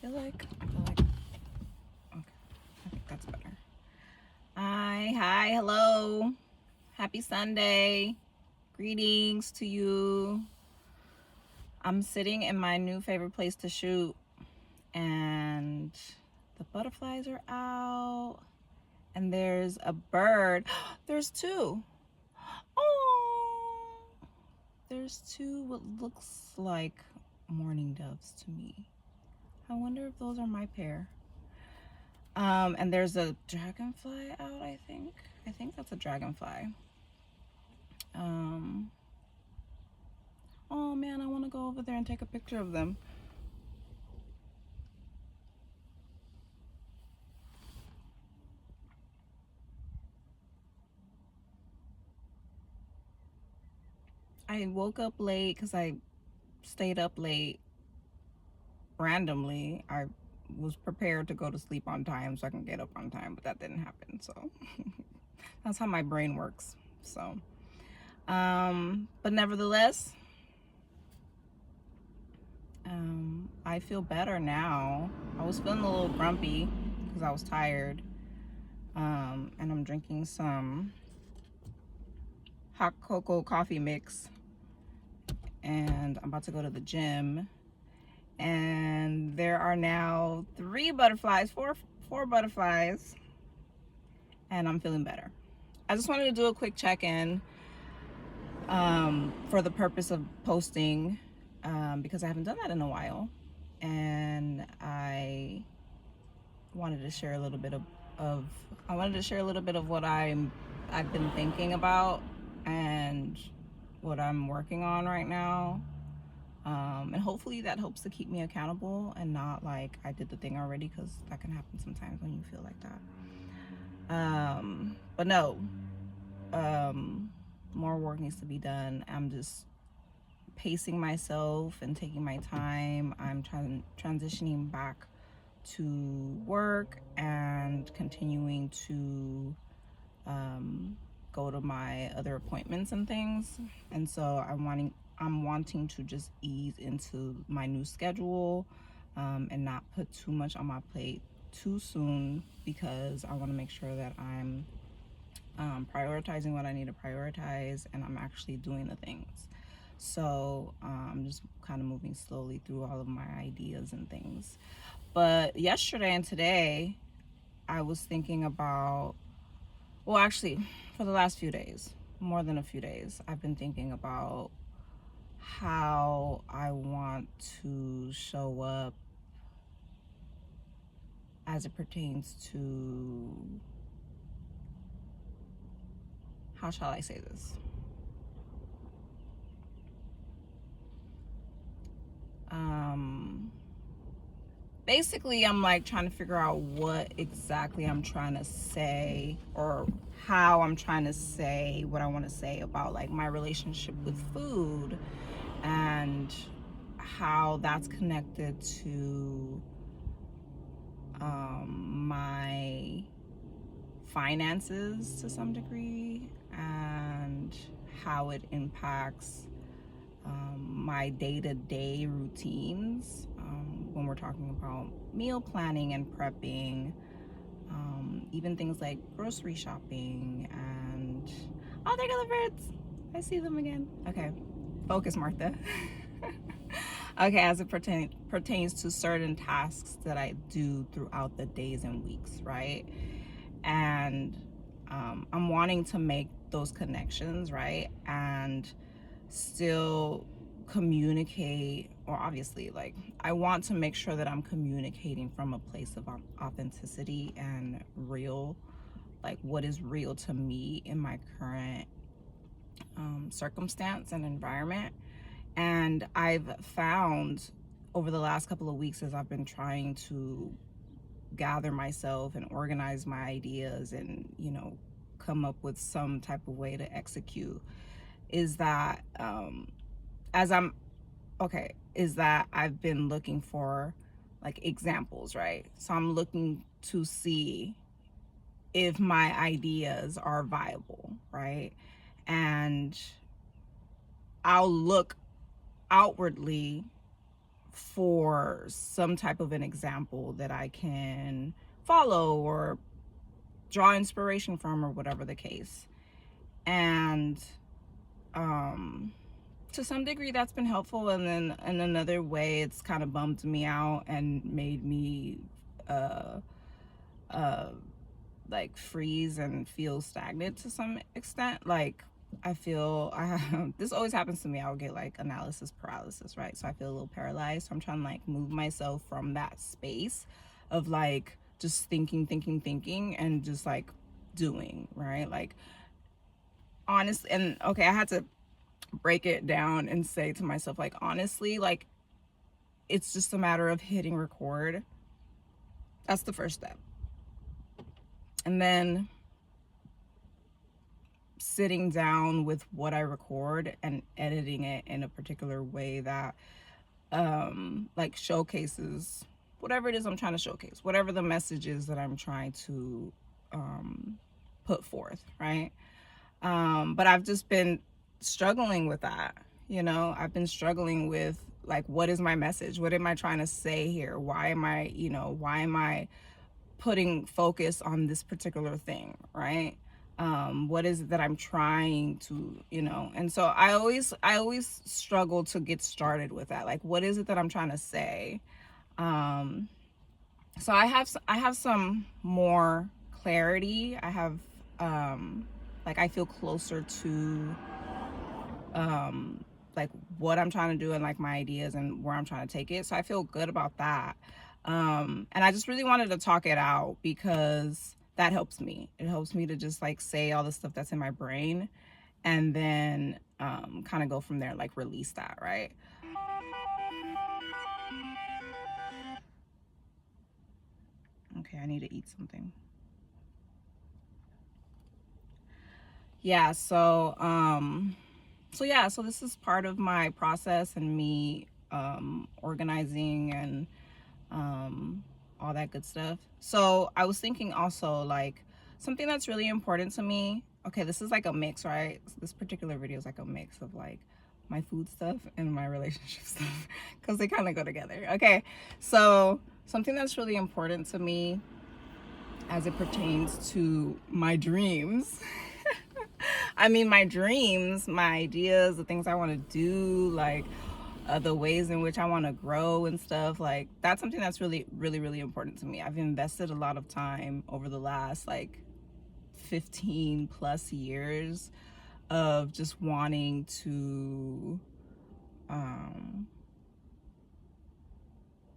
feel like, okay, I think that's better. Hi, hello. Happy Sunday. Greetings to you. I'm sitting in my new favorite place to shoot, and the butterflies are out, and there's a bird. There's two. Oh, there's two what looks like mourning doves to me. I wonder if those are my pair. And there's a dragonfly out, I think. I think that's a dragonfly. Oh man, I want to go over there and take a picture of them. I woke up late because I stayed up late randomly. I was prepared to go to sleep on time so I can get up on time, but that didn't happen. So that's how my brain works. So, but nevertheless, I feel better now. I was feeling a little grumpy because I was tired. And I'm drinking some hot cocoa coffee mix, and I'm about to go to the gym, and there are now four butterflies, and I'm feeling better. I just wanted to do a quick check-in for the purpose of posting, because I haven't done that in a while, and I wanted to share a little bit of what I've been thinking about and what I'm working on right now. And hopefully that helps to keep me accountable and not like I did the thing already, because that can happen sometimes when you feel like that. But no, more work needs to be done. I'm just pacing myself and taking my time. I'm transitioning back to work and continuing to go to my other appointments and things, and so I'm wanting to just ease into my new schedule, and not put too much on my plate too soon, because I want to make sure that I'm prioritizing what I need to prioritize, and I'm actually doing the things. So I'm just kind of moving slowly through all of my ideas and things. But yesterday and today, I was thinking about, well, actually, for the last few days, more than a few days, I've been thinking about how I want to show up as it pertains to, how shall I say this? Basically, I'm like trying to figure out what exactly I'm trying to say, or how I'm trying to say what I want to say about like my relationship with food, and how that's connected to my finances to some degree, and how it impacts my day-to-day routines, when we're talking about meal planning and prepping, even things like grocery shopping. And oh, there go the birds, I see them again. Okay, focus, Martha. Okay, as it pertains to certain tasks that I do throughout the days and weeks, right? And I'm wanting to make those connections, right? And still communicate, or obviously, like, I want to make sure that I'm communicating from a place of authenticity and real, like what is real to me in my current circumstance and environment. And I've found over the last couple of weeks, as I've been trying to gather myself and organize my ideas and, come up with some type of way to execute, is that is that I've been looking for like examples, right? So I'm looking to see if my ideas are viable, right? And I'll look outwardly for some type of an example that I can follow or draw inspiration from, or whatever the case. And to some degree that's been helpful, and then in another way it's kind of bummed me out and made me like freeze and feel stagnant to some extent. Like I feel this always happens to me. I'll get like analysis paralysis, right? So I feel a little paralyzed. So I'm trying to like move myself from that space of like just thinking and just like doing, right? Like honestly, and okay, I had to break it down and say to myself, like, honestly, like it's just a matter of hitting record. That's the first step. And then sitting down with what I record and editing it in a particular way that like showcases whatever it is I'm trying to showcase, whatever the message is that I'm trying to put forth, right? But I've just been struggling with that. I've been struggling with like, what is my message? What am I trying to say here? Why am I putting focus on this particular thing, right? What is it that I'm trying to, and so I always struggle to get started with that. Like, what is it that I'm trying to say? So I have some more clarity. I have like I feel closer to like what I'm trying to do and like my ideas and where I'm trying to take it. So I feel good about that. And I just really wanted to talk it out because that helps me. It helps me to just like say all the stuff that's in my brain and then kind of go from there, like release that, right? Okay, I need to eat something. Yeah, so so this is part of my process and me organizing and all that good stuff. So I was thinking also like something that's really important to me. Okay, this is like a mix, right? So this particular video is like a mix of like my food stuff and my relationship stuff because they kind of go together. Okay, so something that's really important to me as it pertains to my dreams. I mean, my dreams, my ideas, the things I want to do, like the ways in which I want to grow and stuff, like that's something that's really, really, really important to me. I've invested a lot of time over the last like 15 plus years of just wanting to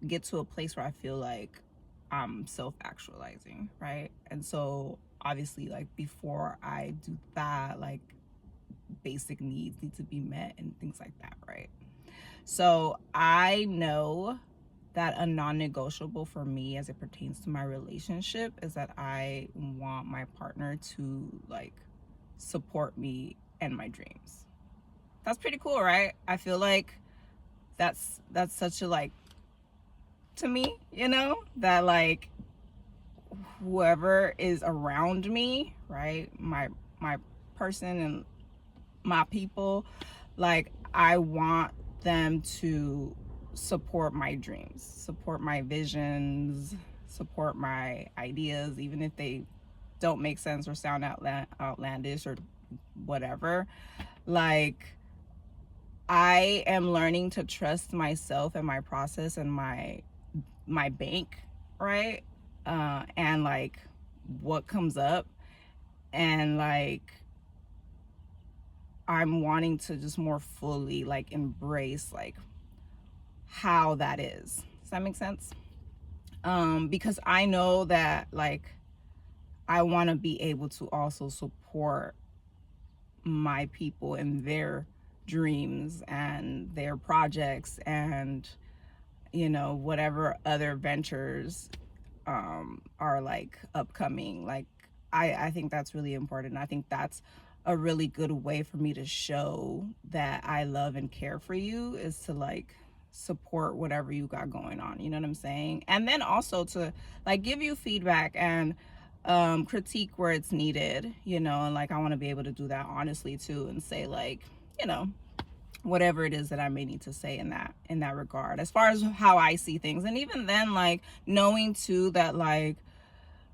get to a place where I feel like I'm self-actualizing, right? And so obviously like before I do that, like basic needs need to be met and things like that, right? So I know that a non-negotiable for me as it pertains to my relationship is that I want my partner to like support me and my dreams. That's pretty cool, right? I feel like that's such a like, to me, that like whoever is around me, right? My person and my people, like I want them to support my dreams, support my visions, support my ideas, even if they don't make sense or sound outlandish or whatever. Like I am learning to trust myself and my process and my bank, right? And like what comes up, and like I'm wanting to just more fully like embrace like how that is. Does that make sense? Because I know that like I want to be able to also support my people in their dreams and their projects and whatever other ventures are like upcoming. Like I think that's really important. I think that's a really good way for me to show that I love and care for you, is to like support whatever you got going on, you know what I'm saying? And then also to like give you feedback and critique where it's needed, and like I want to be able to do that honestly too, and say like, whatever it is that I may need to say in that regard, as far as how I see things. And even then, like, knowing too that, like,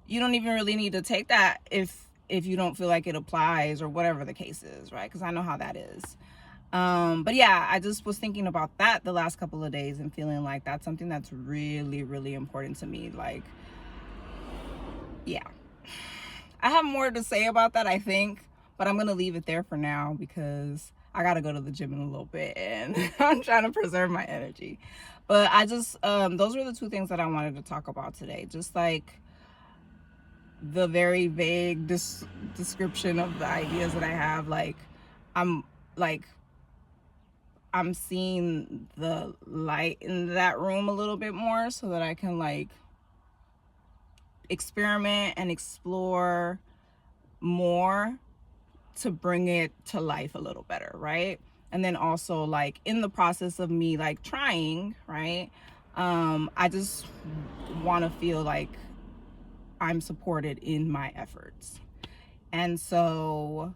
you don't even really need to take that if you don't feel like it applies, or whatever the case is, right? Because I know how that is. But yeah, I just was thinking about that the last couple of days and feeling like that's something that's really, really important to me. Like, yeah, I have more to say about that, I think, but I'm gonna leave it there for now because I gotta go to the gym in a little bit and I'm trying to preserve my energy. But I just those were the two things that I wanted to talk about today. Just like the very vague description of the ideas that I have. I'm like I'm seeing the light in that room a little bit more, so that I can, like, experiment and explore more to bring it to life a little better, right? And then also, like, in the process of me, like, trying, right, I just want to feel like I'm supported in my efforts. And so,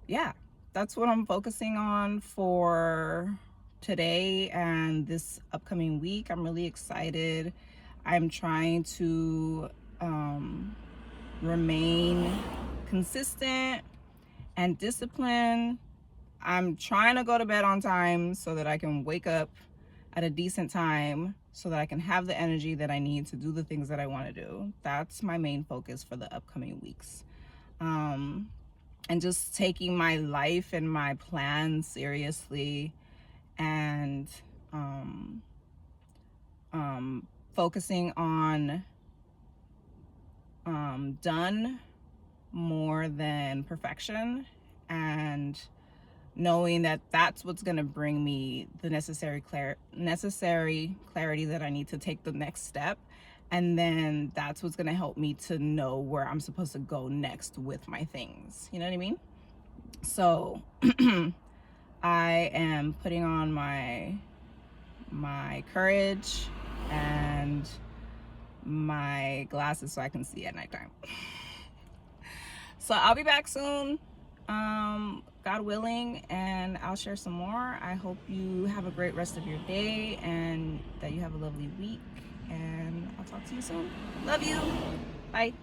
yeah, that's what I'm focusing on for today and this upcoming week. I'm really excited. I'm trying to remain consistent and disciplined. I'm trying to go to bed on time so that I can wake up at a decent time, so that I can have the energy that I need to do the things that I want to do. That's my main focus for the upcoming weeks. And just taking my life and my plans seriously, and focusing on done more than perfection, and knowing that that's what's going to bring me the necessary clarity that I need to take the next step. And then that's what's going to help me to know where I'm supposed to go next with my things. You know what I mean? So I am putting on my courage and my glasses so I can see at nighttime. So I'll be back soon, God willing, and I'll share some more. I hope you have a great rest of your day and that you have a lovely week, and I'll talk to you soon. Love you. Bye.